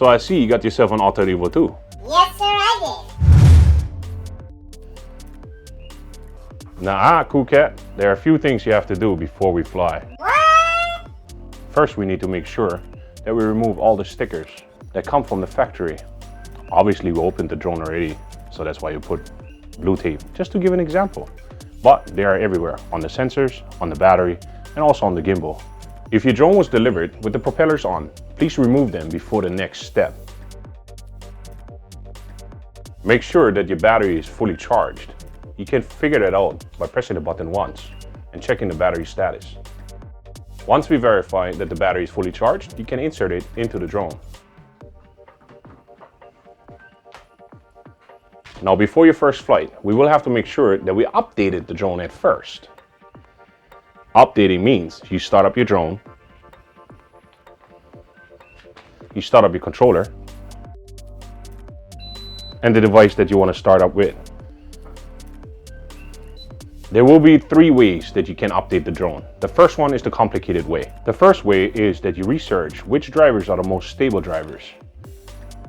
So I see you got yourself an Autel Evo too. Yes, sir, I did. Nah, cool cat. There are a few things you have to do before we fly. What? First, we need to make sure that we remove all the stickers that come from the factory. Obviously, we opened the drone already, so that's why you put blue tape, just to give an example. But they are everywhere, on the sensors, on the battery, and also on the gimbal. If your drone was delivered with the propellers on, please remove them before the next step. Make sure that your battery is fully charged. You can figure that out by pressing the button once and checking the battery status. Once we verify that the battery is fully charged, you can insert it into the drone. Now, before your first flight, we will have to make sure that we updated the drone at first. Updating means you start up your drone, you start up your controller, and the device that you want to start up with. There will be 3 ways that you can update the drone. The first one is the complicated way. The first way is that you research which drivers are the most stable drivers.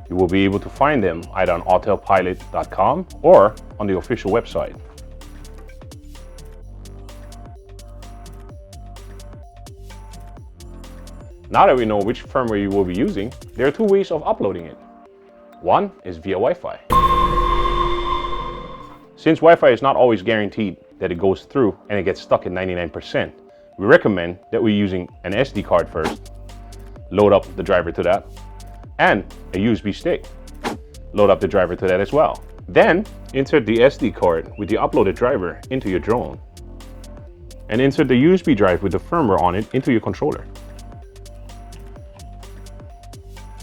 You will be able to find them either on autelpilot.com or on the official website. Now that we know which firmware you will be using, there are 2 ways of uploading it. One is via Wi-Fi. Since Wi-Fi is not always guaranteed that it goes through and it gets stuck at 99%, we recommend that we're using an SD card first, load up the driver to that, and a USB stick. Load up the driver to that as well. Then insert the SD card with the uploaded driver into your drone, and insert the USB drive with the firmware on it into your controller.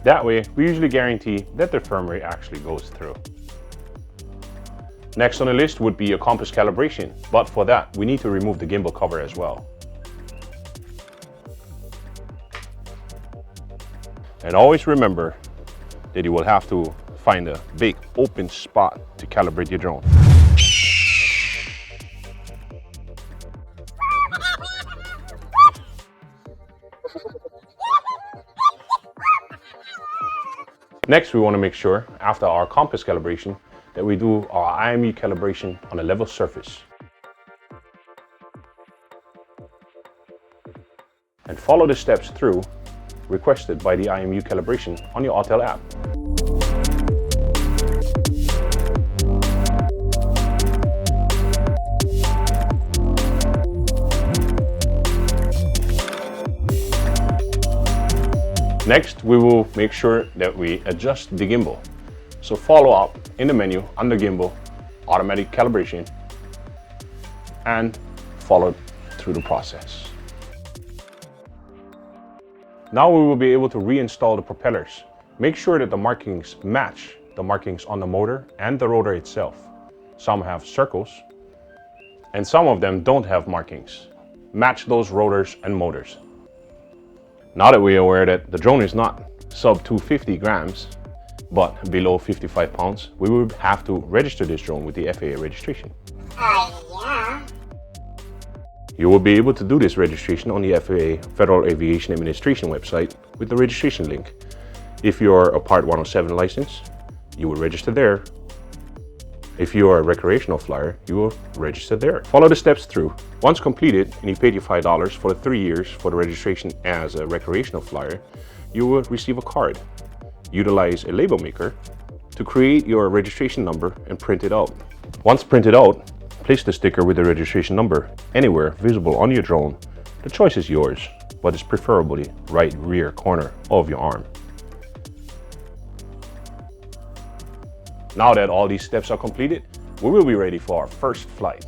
That way, we usually guarantee that the firmware actually goes through. Next on the list would be a compass calibration, but for that, we need to remove the gimbal cover as well. And always remember that you will have to find a big open spot to calibrate your drone. Next, we want to make sure, after our compass calibration, that we do our IMU calibration on a level surface. And follow the steps through requested by the IMU calibration on your Autel app. Next, we will make sure that we adjust the gimbal. So follow up in the menu under gimbal, automatic calibration, and follow through the process. Now we will be able to reinstall the propellers. Make sure that the markings match the markings on the motor and the rotor itself. Some have circles, and some of them don't have markings. Match those rotors and motors. Now that we are aware that the drone is not sub 250 grams, but below 55 pounds, we will have to register this drone with the FAA registration. Yeah. You will be able to do this registration on the FAA Federal Aviation Administration website with the registration link. If you are a Part 107 license, you will register there. If you are a recreational flyer, you will register there. Follow the steps through. Once completed and you paid your $5 for the 3 years for the registration as a recreational flyer, you will receive a card. Utilize a label maker to create your registration number and print it out. Once printed out, place the sticker with the registration number anywhere visible on your drone. The choice is yours, but it's preferably right rear corner of your arm. Now that all these steps are completed, we will be ready for our first flight.